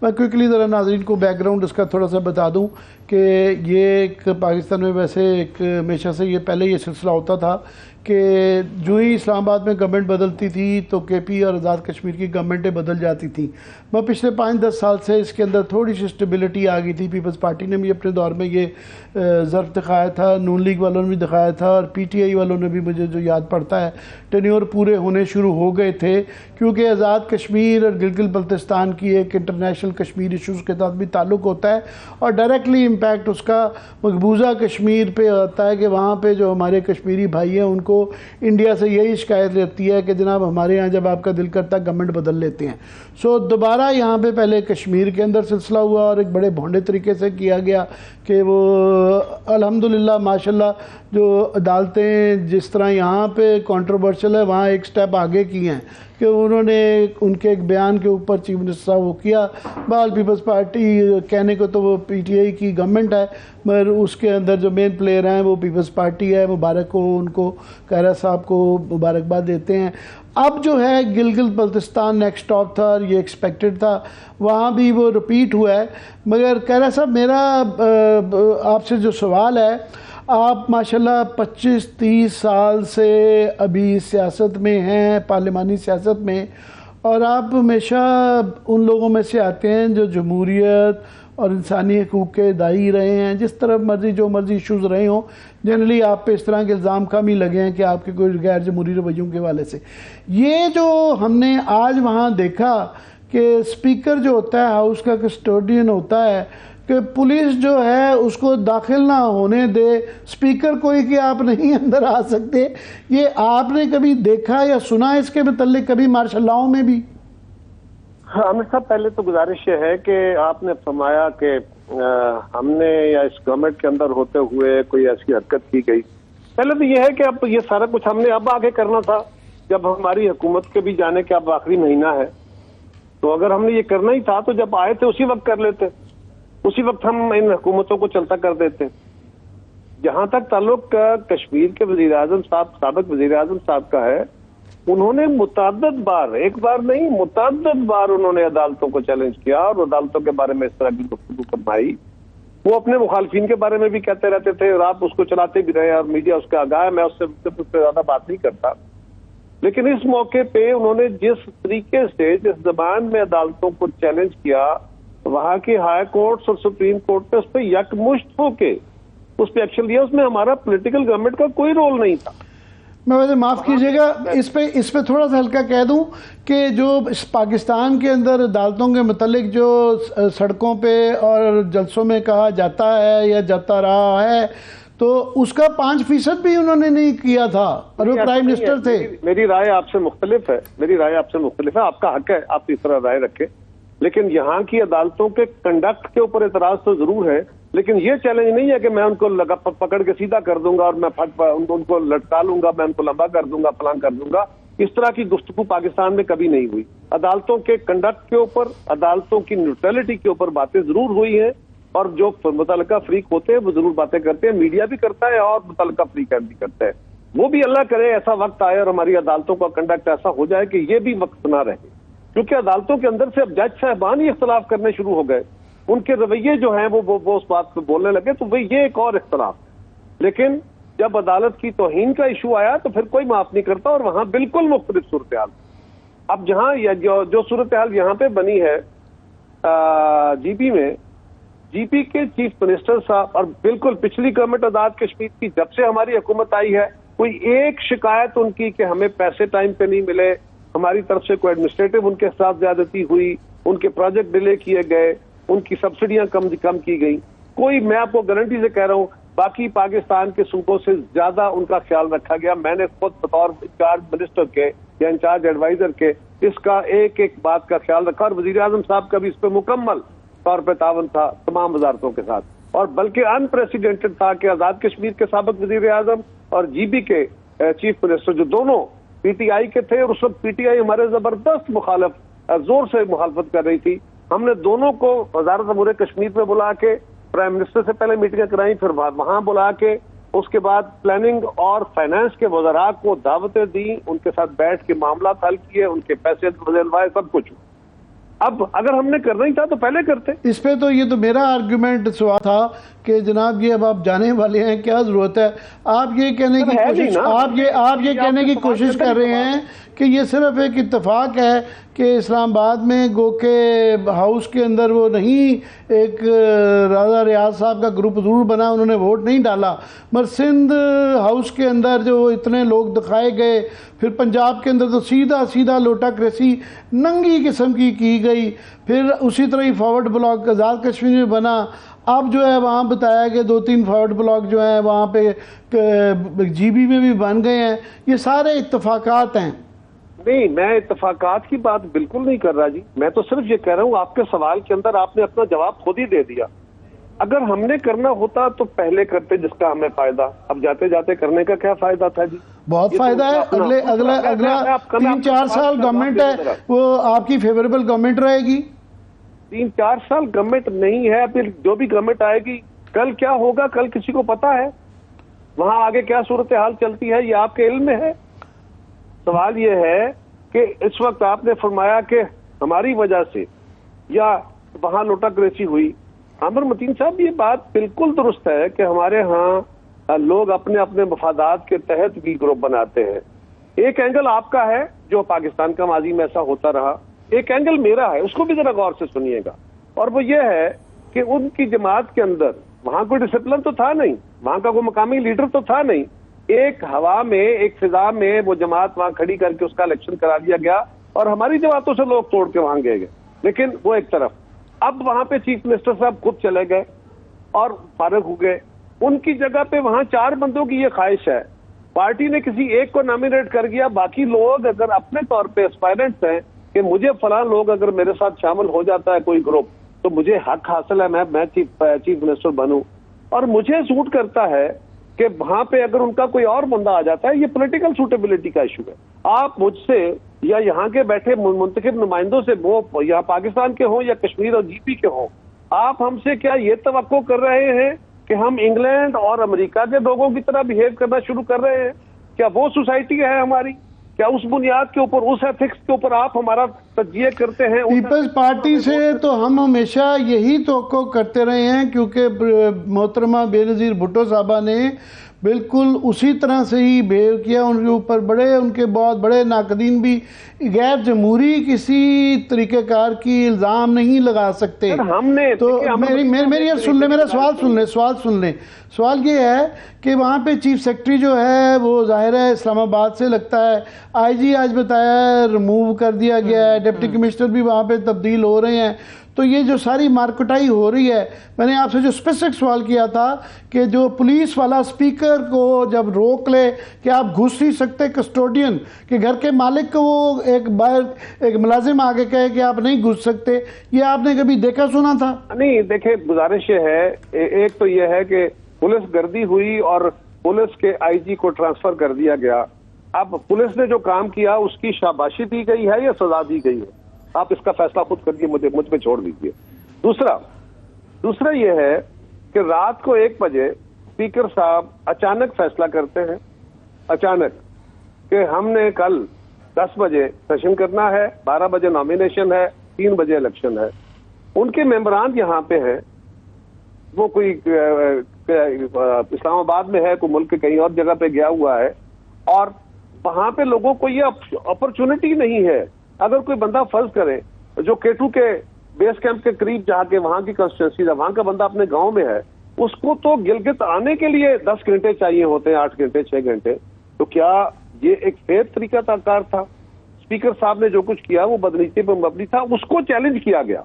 میں کوئکلی ذرا ناظرین کو بیک گراؤنڈ اس کا تھوڑا سا بتا دوں کہ یہ ایک پاکستان میں ویسے ایک ہمیشہ سے یہ پہلے یہ سلسلہ ہوتا تھا کہ جو ہی اسلام آباد میں گورنمنٹ بدلتی تھی تو کے پی اور آزاد کشمیر کی گورنمنٹیں بدل جاتی تھیں. میں پچھلے 5-10 سال سے اس کے اندر تھوڑی سی اسٹیبلٹی آ گئی تھی. پیپلز پارٹی نے بھی اپنے دور میں یہ ظرف دکھایا تھا, نون لیگ والوں نے بھی دکھایا تھا, اور پی ٹی آئی والوں نے بھی, مجھے جو یاد پڑتا ہے, ٹینیور پورے ہونے شروع ہو گئے تھے کیونکہ آزاد کشمیر اور گلگت بلتستان کی ایک انٹرنیشنل کشمیر ایشوز کے ساتھ بھی تعلق ہوتا ہے, اور ڈائریکٹلی امپیکٹ اس کا مقبوضہ کشمیر پہ ہوتا ہے کہ وہاں پہ جو ہمارے کشمیری بھائی ہیں ان کو انڈیا سے یہی شکایت رہتی ہے کہ جناب ہمارے ہاں جب آپ کا دل کرتا ہے گورنمنٹ بدل لیتے ہیں. سو دوبارہ یہاں پہ پہلے کشمیر کے اندر سلسلہ ہوا اور ایک بڑے بھونڈے طریقے سے کیا گیا کہ وہ الحمدللہ ماشاءاللہ جو عدالتیں جس طرح یہاں پہ کنٹروورشل ہے وہاں ایک سٹیپ آگے کی ہیں کہ انہوں نے ان کے ایک بیان کے اوپر چیف منسٹر صاحب وہ کیا. بال پیپلز پارٹی کہنے کو تو وہ پی ٹی آئی کی گورنمنٹ ہے مگر اس کے اندر جو مین پلیئر ہیں وہ پیپلز پارٹی ہے. مبارک کو ان کو کیرا صاحب کو مبارکباد دیتے ہیں. اب جو ہے گلگت بلتستان نیکسٹ اسٹاپ تھا اور یہ ایکسپیکٹڈ تھا, وہاں بھی وہ رپیٹ ہوا ہے. مگر کیرا صاحب میرا آپ سے جو سوال ہے, آپ ماشاءاللہ 25-30 سال سے ابھی سیاست میں ہیں, پارلیمانی سیاست میں, اور آپ ہمیشہ ان لوگوں میں سے آتے ہیں جو جمہوریت اور انسانی حقوق کے داعی رہے ہیں. جس طرف مرضی جو مرضی ایشوز رہے ہوں, جنرلی آپ پہ اس طرح کے الزام کم ہی لگے ہیں کہ آپ کے کوئی غیر جمہوری رویوں کے حوالے سے. یہ جو ہم نے آج وہاں دیکھا کہ اسپیکر جو ہوتا ہے ہاؤس کا کسٹوڈین ہوتا ہے کہ پولیس جو ہے اس کو داخل نہ ہونے دے, اسپیکر کوئی کہ آپ نہیں اندر آ سکتے, یہ آپ نے کبھی دیکھا یا سنا اس کے متعلق کبھی مارشل لاؤں میں بھی؟ عامر صاحب, پہلے تو گزارش یہ ہے کہ آپ نے فرمایا کہ ہم نے یا اس گورنمنٹ کے اندر ہوتے ہوئے کوئی ایسی حرکت کی گئی. پہلے تو یہ ہے کہ اب یہ سارا کچھ ہم نے اب آگے کرنا تھا جب ہماری حکومت کے بھی جانے کے اب آخری مہینہ ہے. تو اگر ہم نے یہ کرنا ہی تھا تو جب آئے تھے اسی وقت کر لیتے, اسی وقت ہم ان حکومتوں کو چلتا کر دیتے. جہاں تک تعلق کشمیر کے وزیر اعظم صاحب, سابق وزیر اعظم صاحب کا ہے, انہوں نے متعدد بار, ایک بار نہیں متعدد بار انہوں نے عدالتوں کو چیلنج کیا اور عدالتوں کے بارے میں اس طرح کی گفتگو فرمائی. وہ اپنے مخالفین کے بارے میں بھی کہتے رہتے تھے اور آپ اس کو چلاتے بھی رہے اور میڈیا اس کا آگاہ ہے, میں اس سے زیادہ بات نہیں کرتا. لیکن اس موقع پہ انہوں نے جس طریقے سے جس زبان میں عدالتوں کو چیلنج کیا, وہاں کی ہائی کورٹس اور سپریم کورٹ نے اس پہ یکمشت ہو کے اس پہ ایکشن لیا. اس میں ہمارا پولیٹیکل گورنمنٹ کا کوئی رول نہیں تھا. میں ویسے معاف کیجئے گا, اس پہ تھوڑا سا ہلکا کہہ دوں کہ جو اس پاکستان کے اندر عدالتوں کے متعلق جو سڑکوں پہ اور جلسوں میں کہا جاتا ہے یا جاتا رہا ہے, تو اس کا 5% بھی انہوں نے نہیں کیا تھا اور وہ پرائم منسٹر تھے. میری رائے آپ سے مختلف ہے, آپ کا حق ہے آپ اس طرح رائے رکھیں, لیکن یہاں کی عدالتوں کے کنڈکٹ کے اوپر اعتراض تو ضرور ہے. لیکن یہ چیلنج نہیں ہے کہ میں ان کو پکڑ کے سیدھا کر دوں گا اور میں ان کو لٹکا لوں گا, میں ان کو لمبا کر دوں گا, فلان کر دوں گا. اس طرح کی گفتگو پاکستان میں کبھی نہیں ہوئی. عدالتوں کے کنڈکٹ کے اوپر, عدالتوں کی نیوٹرلٹی کے اوپر باتیں ضرور ہوئی ہیں, اور جو متعلقہ فریق ہوتے ہیں وہ ضرور باتیں کرتے ہیں, میڈیا بھی کرتا ہے اور متعلقہ فریق بھی کرتا ہے. وہ بھی اللہ کرے ایسا وقت آئے اور ہماری عدالتوں کا کنڈکٹ ایسا ہو جائے کہ یہ بھی وقت نہ رہے, کیونکہ عدالتوں کے اندر سے اب جج صاحبان ہی اختلاف کرنے شروع ہو گئے. ان کے رویے جو ہیں وہ اس بات پہ بولنے لگے, تو وہ یہ ایک اور اختلاف ہے. لیکن جب عدالت کی توہین کا ایشو آیا تو پھر کوئی معاف نہیں کرتا, اور وہاں بالکل مختلف صورتحال. اب جہاں جو صورتحال یہاں پہ بنی ہے جی پی میں, جی پی کے چیف منسٹر صاحب, اور بالکل پچھلی گورنمنٹ آزاد کشمیر کی جب سے ہماری حکومت آئی ہے, کوئی ایک شکایت ان کی کہ ہمیں پیسے ٹائم پہ نہیں ملے, ہماری طرف سے کوئی ایڈمنسٹریٹو ان کے ساتھ زیادتی ہوئی, ان کے پروجیکٹ ڈیلے کیے گئے, ان کی سبسڈیاں کم کی گئی, کوئی, میں آپ کو گارنٹی سے کہہ رہا ہوں باقی پاکستان کے صوبوں سے زیادہ ان کا خیال رکھا گیا. میں نے خود بطور انچارج منسٹر کے یا انچارج ایڈوائزر کے اس کا ایک بات کا خیال رکھا, اور وزیر اعظم صاحب کا بھی اس پہ مکمل طور پہ تعاون تھا تمام وزارتوں کے ساتھ. اور بلکہ ان پریسیڈنٹڈ تھا کہ آزاد کشمیر کے سابق وزیر اعظم اور جی بی کے چیف منسٹر جو دونوں پی ٹی آئی کے تھے, اور اس وقت پی ٹی آئی ہمارے زبردست زور سے مخالفت کر رہی تھی, ہم نے دونوں کو وزارت امور کشمیر میں بلا کے پرائم منسٹر سے پہلے میٹنگیں کرائیں, پھر وہاں بلا کے اس کے بعد پلاننگ اور فائنانس کے وزراء کو دعوتیں دیں, ان کے ساتھ بیٹھ کے معاملات حل کیے, ان کے پیسے دلوائے, سب کچھ. اب اگر ہم نے کرنا ہی تھا تو پہلے کرتے. اس پہ تو یہ تو میرا آرگیومنٹ سوال تھا کہ جناب یہ اب آپ جانے والے ہیں، کیا ضرورت ہے؟ آپ یہ کہنے کی کوشش آپ یہ کہنے کی کوشش کر رہے ہیں کہ یہ صرف ایک اتفاق ہے کہ اسلام آباد میں گو کہ ہاؤس کے اندر وہ نہیں، ایک راجہ ریاض صاحب کا گروپ ضرور بنا، انہوں نے ووٹ نہیں ڈالا، مگر سندھ ہاؤس کے اندر جو اتنے لوگ دکھائے گئے، پھر پنجاب کے اندر تو سیدھا لوٹا کریسی ننگی قسم کی گئی، پھر اسی طرح ہی فارورڈ بلاک آزاد کشمیر میں بنا. اب جو ہے وہاں بتایا کہ 2-3 فارورڈ بلاک جو ہیں وہاں پہ جی بی میں بھی بن گئے ہیں. یہ سارے اتفاقات ہیں. نہیں، میں اتفاقات کی بات بالکل نہیں کر رہا جی. میں تو صرف یہ کہہ رہا ہوں، آپ کے سوال کے اندر آپ نے اپنا جواب خود ہی دے دیا. اگر ہم نے کرنا ہوتا تو پہلے کرتے، جس کا ہمیں فائدہ. اب جاتے جاتے کرنے کا کیا فائدہ تھا جی؟ بہت فائدہ ہے. اگلا 3-4 سال گورنمنٹ ہے وہ آپ کی فیوریبل گورنمنٹ رہے گی. 3-4 سال گورنمنٹ نہیں ہے، پھر جو بھی گورنمنٹ آئے گی کل کیا ہوگا کل کسی کو پتا ہے؟ وہاں آگے کیا صورتحال چلتی ہے یہ آپ کے علم میں ہے. سوال یہ ہے کہ اس وقت آپ نے فرمایا کہ ہماری وجہ سے یا وہاں لوٹا کریسی ہوئی. عامر متین صاحب، یہ بات بالکل درست ہے کہ ہمارے ہاں لوگ اپنے اپنے مفادات کے تحت بھی گروپ بناتے ہیں. ایک اینگل آپ کا ہے جو پاکستان کا ماضی میں ایسا ہوتا رہا، ایک اینگل میرا ہے، اس کو بھی ذرا غور سے سنیے گا. اور وہ یہ ہے کہ ان کی جماعت کے اندر وہاں کوئی ڈسپلن تو تھا نہیں، وہاں کا کوئی مقامی لیڈر تو تھا نہیں. ایک ہوا میں، ایک فضا میں وہ جماعت وہاں کھڑی کر کے اس کا الیکشن کرا دیا گیا اور ہماری جماعتوں سے لوگ توڑ کے وہاں گئے. لیکن وہ ایک طرف. اب وہاں پہ چیف منسٹر صاحب خود چلے گئے اور فارغ ہو گئے. ان کی جگہ پہ وہاں 4 بندوں کی یہ خواہش ہے. پارٹی نے کسی ایک کو نامینیٹ کر دیا، باقی لوگ اگر اپنے طور پہ اسپائرنٹس ہیں کہ مجھے فلاں لوگ اگر میرے ساتھ شامل ہو جاتا ہے کوئی گروپ تو مجھے حق حاصل ہے، میں چیف منسٹر بنوں. اور مجھے سوٹ کرتا ہے کہ وہاں پہ اگر ان کا کوئی اور بندہ آ جاتا ہے، یہ پولیٹیکل سوٹیبلٹی کا ایشو ہے. آپ مجھ سے یا یہاں کے بیٹھے منتخب نمائندوں سے، وہ یہاں پاکستان کے ہوں یا کشمیر اور جی پی کے ہوں، آپ ہم سے کیا یہ توقع کر رہے ہیں کہ ہم انگلینڈ اور امریکہ کے لوگوں کی طرح بیہیو کرنا شروع کر رہے ہیں؟ کیا وہ سوسائٹی ہے ہماری؟ کیا اس بنیاد کے اوپر، اس ایتھکس کے اوپر آپ ہمارا تجزیہ کرتے ہیں؟ پیپلز پارٹی سے تو ہم ہمیشہ یہی توقع کرتے رہے ہیں، کیونکہ محترمہ بے نظیر بھٹو صاحبہ نے بالکل اسی طرح سے ہی بیہیو کیا. ان کے اوپر ان کے بہت بڑے ناقدین بھی غیر جمہوری کسی طریقہ کار کی الزام نہیں لگا سکتے. ہم نے تو میری سن لیں، میرا سوال سن لیں. سوال یہ ہے کہ وہاں پہ چیف سیکرٹری جو ہے وہ ظاہر ہے اسلام آباد سے لگتا ہے. آئی جی آج بتایا ہے ریموو کر دیا گیا ہے، ڈپٹی کمشنر بھی وہاں پہ تبدیل ہو رہے ہیں. تو یہ جو ساری مارکٹائی ہو رہی ہے، میں نے آپ سے جو اسپیسیفک سوال کیا تھا کہ جو پولیس والا اسپیکر کو جب روک لے کہ آپ گھس نہیں سکتے، کسٹوڈین کہ گھر کے مالک کو وہ ایک ملازم آگے کہے کہ آپ نہیں گھس سکتے، یہ آپ نے کبھی دیکھا سنا تھا؟ نہیں. دیکھیں، گزارش یہ ہے، ایک تو یہ ہے کہ پولیس گردی ہوئی اور پولیس کے آئی جی کو ٹرانسفر کر دیا گیا. اب پولیس نے جو کام کیا اس کی شاباشی دی گئی ہے یا سزا دی گئی ہے؟ آپ اس کا فیصلہ خود کریے، مجھ پہ چھوڑ دیجیے. دوسرا یہ ہے کہ رات کو 1 بجے اسپیکر صاحب اچانک فیصلہ کرتے ہیں، اچانک، کہ ہم نے کل 10 بجے سیشن کرنا ہے، 12 بجے نامینیشن ہے، 3 بجے الیکشن ہے. ان کے ممبران یہاں پہ ہیں، وہ کوئی اسلام آباد میں ہے، کوئی ملک کے کہیں اور جگہ پہ گیا ہوا ہے، اور وہاں پہ لوگوں کو یہ اپرچونٹی نہیں ہے. اگر کوئی بندہ فرض کرے جو K2 کے بیس کیمپ کے قریب جا کے وہاں کی کنسٹیٹوئنسی ہے، وہاں کا بندہ اپنے گاؤں میں ہے، اس کو تو گلگت آنے کے لیے 10 گھنٹے چاہیے ہوتے ہیں، 8 گھنٹے 6 گھنٹے. تو کیا یہ ایک فیر طریقہ کار تھا؟ اسپیکر صاحب نے جو کچھ کیا وہ بدنیتی پر مبنی تھا. اس کو چیلنج کیا گیا،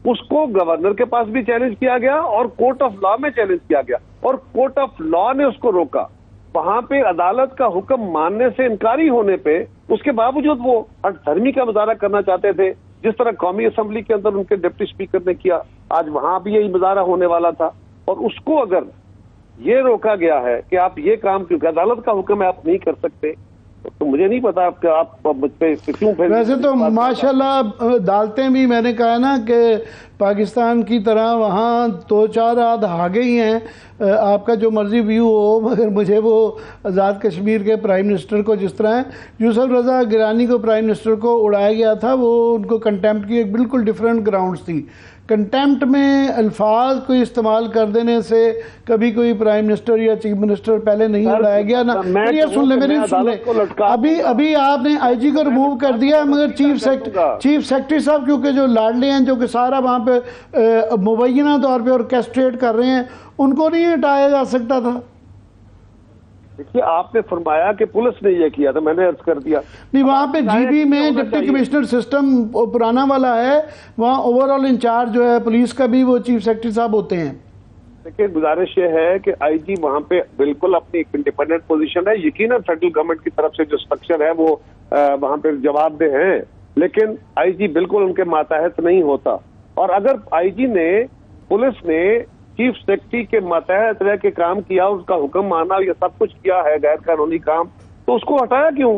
اس کو گورنر کے پاس بھی چیلنج کیا گیا اور کورٹ آف لا میں چیلنج کیا گیا، اور کورٹ آف لا نے اس کو روکا. وہاں پہ عدالت کا حکم ماننے سے انکاری ہونے پہ اس کے باوجود وہ ہٹ دھرمی کا مظاہرہ کرنا چاہتے تھے، جس طرح قومی اسمبلی کے اندر ان کے ڈپٹی اسپیکر نے کیا. آج وہاں بھی یہی مظاہرہ ہونے والا تھا، اور اس کو اگر یہ روکا گیا ہے کہ آپ یہ کام، کیونکہ عدالت کا حکم ہے آپ نہیں کر سکتے، تو مجھے نہیں پتا کہ آپ مجھ پہ کیوں ویسے تو ماشاءاللہ عدالتیں بھی میں نے کہا نا کہ پاکستان کی طرح وہاں 2-4 آگے ہی ہیں، آپ کا جو مرضی ویو ہو، مگر مجھے وہ آزاد کشمیر کے پرائم منسٹر کو جس طرح یوسف رضا گیلانی کو پرائم منسٹر کو اڑایا گیا تھا، وہ ان کو کنٹیمپٹ کی ایک بالکل ڈیفرنٹ گراؤنڈز تھی۔ کنٹیمپٹ میں الفاظ کو استعمال کر دینے سے کبھی کوئی پرائم منسٹر یا چیف منسٹر پہلے نہیں اڑایا گیا نا۔ میری سن لیں ابھی آپ نے آئی جی کو ریموو کر دیا، مگر چیف سیکرٹری صاحب کیونکہ جو لاڈلے ہیں، جو کہ سارا وہاں پہ مبینہ طور پہ آرکیسٹریٹ کر رہے ہیں، ان کو نہیں ہٹایا جا سکتا تھا؟ دیکھیے آپ نے فرمایا کہ پولیس نے یہ کیا تھا، میں نے عرض کر دیا نہیں، وہاں پہ جی بی میں ڈپٹی کمشنر سسٹم پرانا والا ہے، وہاں اوور آل انچارج جو ہے پولیس کا بھی وہ چیف سیکرٹری صاحب ہوتے ہیں۔ دیکھیے گزارش یہ ہے کہ آئی جی وہاں پہ بالکل اپنی ایک انڈیپینڈنٹ پوزیشن ہے، یقیناً فیڈرل گورنمنٹ کی طرف سے جو سٹرکچر ہے وہ وہاں پہ جواب دہ ہیں، لیکن آئی جی بالکل ان کے ماتحت نہیں ہوتا۔ اور اگر آئی جی نے، پولیس نے چیف سیکرٹری کے ماتحت رہ کے کام کیا، اس کا حکم مانا، یہ سب کچھ کیا ہے غیر قانونی کام، تو اس کو ہٹایا کیوں؟